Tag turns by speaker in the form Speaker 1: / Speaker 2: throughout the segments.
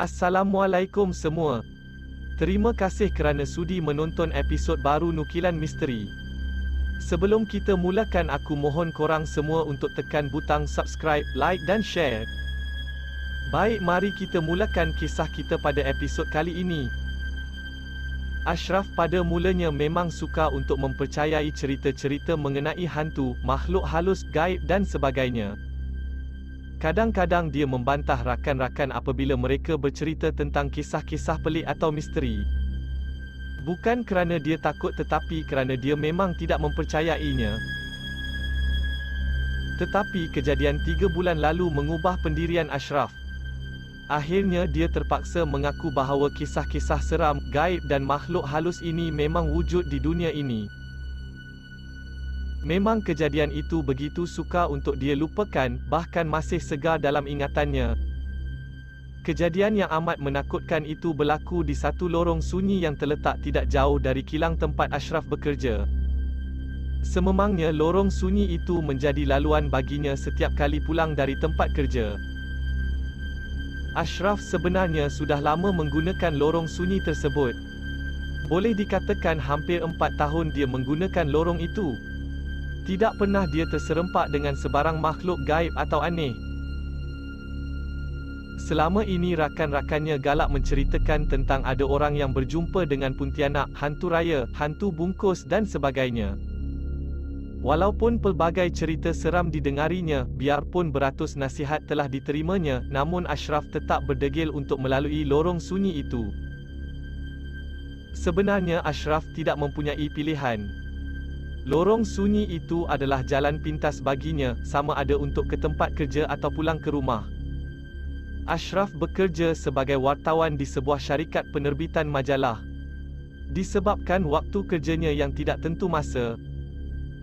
Speaker 1: Assalamualaikum semua. Terima kasih kerana sudi menonton episod baru Nukilan Misteri. Sebelum kita mulakan, aku mohon korang semua untuk tekan butang subscribe, like dan share. Baik, mari kita mulakan kisah kita pada episod kali ini. Ashraf pada mulanya memang suka untuk mempercayai cerita-cerita mengenai hantu, makhluk halus, gaib dan sebagainya. Kadang-kadang dia membantah rakan-rakan apabila mereka bercerita tentang kisah-kisah pelik atau misteri. Bukan kerana dia takut, tetapi kerana dia memang tidak mempercayainya. Tetapi kejadian 3 bulan lalu mengubah pendirian Ashraf. Akhirnya dia terpaksa mengaku bahawa kisah-kisah seram, gaib dan makhluk halus ini memang wujud di dunia ini. Memang kejadian itu begitu sukar untuk dia lupakan, bahkan masih segar dalam ingatannya. Kejadian yang amat menakutkan itu berlaku di satu lorong sunyi yang terletak tidak jauh dari kilang tempat Ashraf bekerja. Sememangnya lorong sunyi itu menjadi laluan baginya setiap kali pulang dari tempat kerja. Ashraf sebenarnya sudah lama menggunakan lorong sunyi tersebut. Boleh dikatakan hampir 4 tahun dia menggunakan lorong itu. Tidak pernah dia terserempak dengan sebarang makhluk gaib atau aneh. Selama ini rakan-rakannya galak menceritakan tentang ada orang yang berjumpa dengan Pontianak, hantu raya, hantu bungkus dan sebagainya. Walaupun pelbagai cerita seram didengarinya, biarpun beratus nasihat telah diterimanya, namun Ashraf tetap berdegil untuk melalui lorong sunyi itu. Sebenarnya Ashraf tidak mempunyai pilihan. Lorong sunyi itu adalah jalan pintas baginya, sama ada untuk ke tempat kerja atau pulang ke rumah. Ashraf bekerja sebagai wartawan di sebuah syarikat penerbitan majalah. Disebabkan waktu kerjanya yang tidak tentu masa,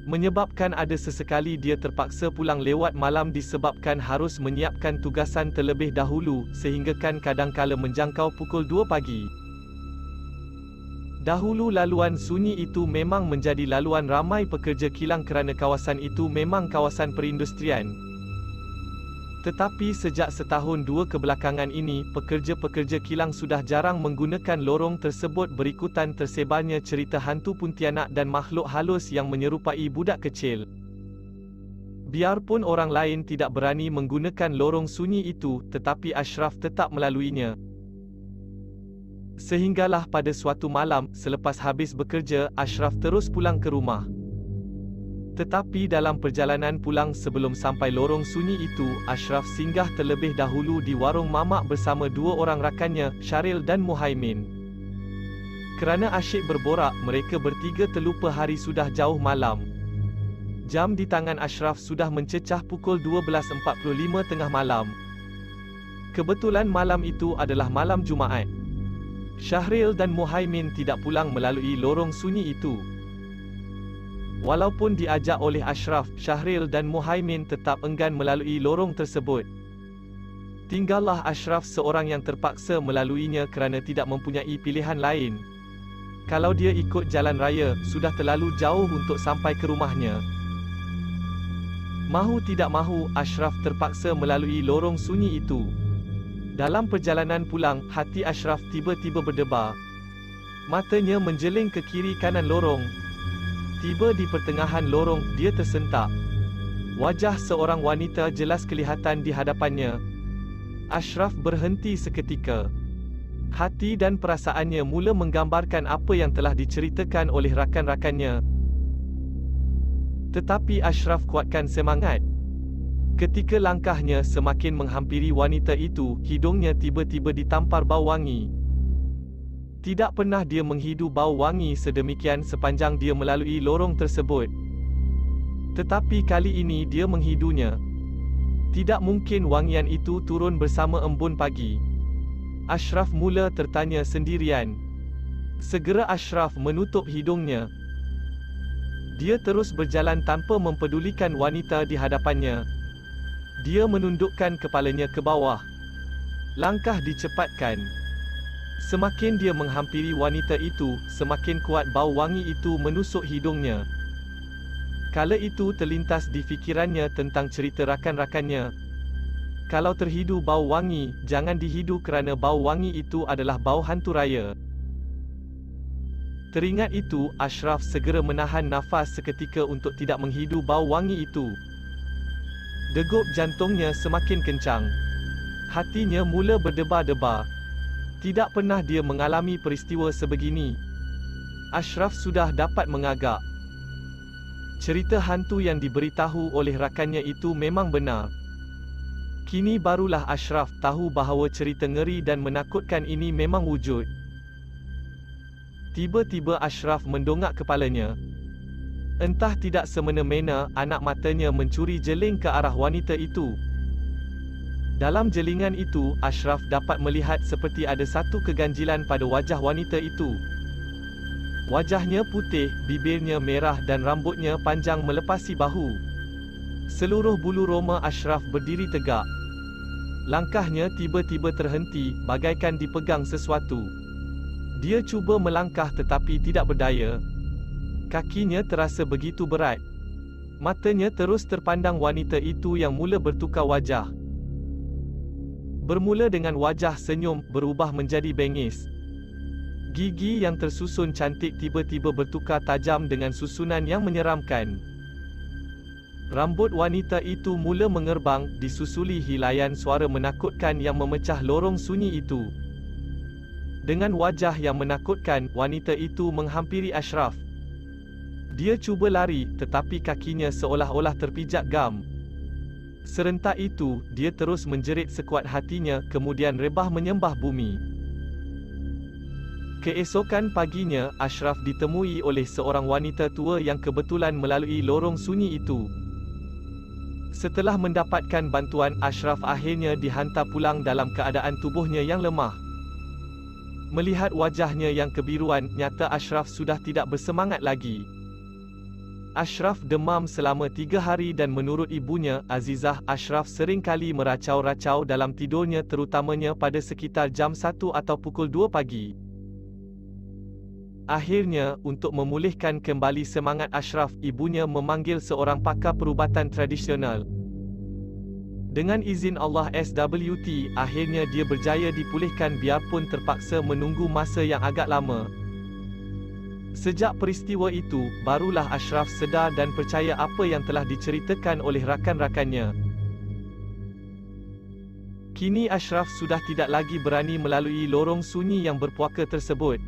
Speaker 1: menyebabkan ada sesekali dia terpaksa pulang lewat malam disebabkan harus menyiapkan tugasan terlebih dahulu, sehinggakan kadangkala menjangkau pukul 2 pagi. Dahulu laluan sunyi itu memang menjadi laluan ramai pekerja kilang kerana kawasan itu memang kawasan perindustrian. Tetapi sejak setahun 2 kebelakangan ini, pekerja-pekerja kilang sudah jarang menggunakan lorong tersebut berikutan tersebarnya cerita hantu Pontianak dan makhluk halus yang menyerupai budak kecil. Biarpun orang lain tidak berani menggunakan lorong sunyi itu, tetapi Ashraf tetap melaluinya. Sehinggalah pada suatu malam, selepas habis bekerja, Ashraf terus pulang ke rumah. Tetapi dalam perjalanan pulang sebelum sampai lorong sunyi itu, Ashraf singgah terlebih dahulu di warung mamak bersama 2 orang rakannya, Syaril dan Muhaimin. Kerana asyik berborak, mereka bertiga terlupa hari sudah jauh malam. Jam di tangan Ashraf sudah mencecah pukul 12.45 tengah malam. Kebetulan malam itu adalah malam Jumaat. Syahril dan Muhaimin tidak pulang melalui lorong sunyi itu. Walaupun diajak oleh Ashraf, Syahril dan Muhaimin tetap enggan melalui lorong tersebut. Tinggallah Ashraf seorang yang terpaksa melaluinya kerana tidak mempunyai pilihan lain. Kalau dia ikut jalan raya, sudah terlalu jauh untuk sampai ke rumahnya. Mahu tidak mahu, Ashraf terpaksa melalui lorong sunyi itu. Dalam perjalanan pulang, hati Ashraf tiba-tiba berdebar. Matanya menjeling ke kiri kanan lorong. Tiba di pertengahan lorong, dia tersentak. Wajah seorang wanita jelas kelihatan di hadapannya. Ashraf berhenti seketika. Hati dan perasaannya mula menggambarkan apa yang telah diceritakan oleh rakan-rakannya. Tetapi Ashraf kuatkan semangat. Ketika langkahnya semakin menghampiri wanita itu, hidungnya tiba-tiba ditampar bau wangi. Tidak pernah dia menghidu bau wangi sedemikian sepanjang dia melalui lorong tersebut. Tetapi kali ini dia menghidunya. Tidak mungkin wangian itu turun bersama embun pagi. Ashraf mula tertanya sendirian. Segera Ashraf menutup hidungnya. Dia terus berjalan tanpa mempedulikan wanita di hadapannya. Dia menundukkan kepalanya ke bawah. Langkah dicepatkan. Semakin dia menghampiri wanita itu, semakin kuat bau wangi itu menusuk hidungnya. Kala itu terlintas di fikirannya tentang cerita rakan-rakannya. Kalau terhidu bau wangi, jangan dihidu kerana bau wangi itu adalah bau hantu raya. Teringat itu, Ashraf segera menahan nafas seketika untuk tidak menghidu bau wangi itu. Degup jantungnya semakin kencang. Hatinya mula berdebar-debar. Tidak pernah dia mengalami peristiwa sebegini. Ashraf sudah dapat mengagak. Cerita hantu yang diberitahu oleh rakannya itu memang benar. Kini barulah Ashraf tahu bahawa cerita ngeri dan menakutkan ini memang wujud. Tiba-tiba Ashraf mendongak kepalanya. Entah tidak semena-mena, anak matanya mencuri jeling ke arah wanita itu. Dalam jelingan itu, Ashraf dapat melihat seperti ada satu keganjilan pada wajah wanita itu. Wajahnya putih, bibirnya merah dan rambutnya panjang melepasi bahu. Seluruh bulu roma Ashraf berdiri tegak. Langkahnya tiba-tiba terhenti, bagaikan dipegang sesuatu. Dia cuba melangkah tetapi tidak berdaya. Kakinya terasa begitu berat. Matanya terus terpandang wanita itu yang mula bertukar wajah. Bermula dengan wajah senyum, berubah menjadi bengis. Gigi yang tersusun cantik tiba-tiba bertukar tajam dengan susunan yang menyeramkan. Rambut wanita itu mula mengerbang, disusuli hilaian suara menakutkan yang memecah lorong sunyi itu. Dengan wajah yang menakutkan, wanita itu menghampiri Ashraf. Dia cuba lari, tetapi kakinya seolah-olah terpijak gam. Serentak itu, dia terus menjerit sekuat hatinya, kemudian rebah menyembah bumi. Keesokan paginya, Ashraf ditemui oleh seorang wanita tua yang kebetulan melalui lorong sunyi itu. Setelah mendapatkan bantuan, Ashraf akhirnya dihantar pulang dalam keadaan tubuhnya yang lemah. Melihat wajahnya yang kebiruan, nyata Ashraf sudah tidak bersemangat lagi. Ashraf demam selama 3 hari dan menurut ibunya, Azizah, Ashraf sering kali meracau-racau dalam tidurnya terutamanya pada sekitar jam 1 atau pukul 2 pagi. Akhirnya, untuk memulihkan kembali semangat Ashraf, ibunya memanggil seorang pakar perubatan tradisional. Dengan izin Allah SWT, akhirnya dia berjaya dipulihkan biarpun terpaksa menunggu masa yang agak lama. Sejak peristiwa itu, barulah Ashraf sedar dan percaya apa yang telah diceritakan oleh rakan-rakannya. Kini Ashraf sudah tidak lagi berani melalui lorong sunyi yang berpuaka tersebut.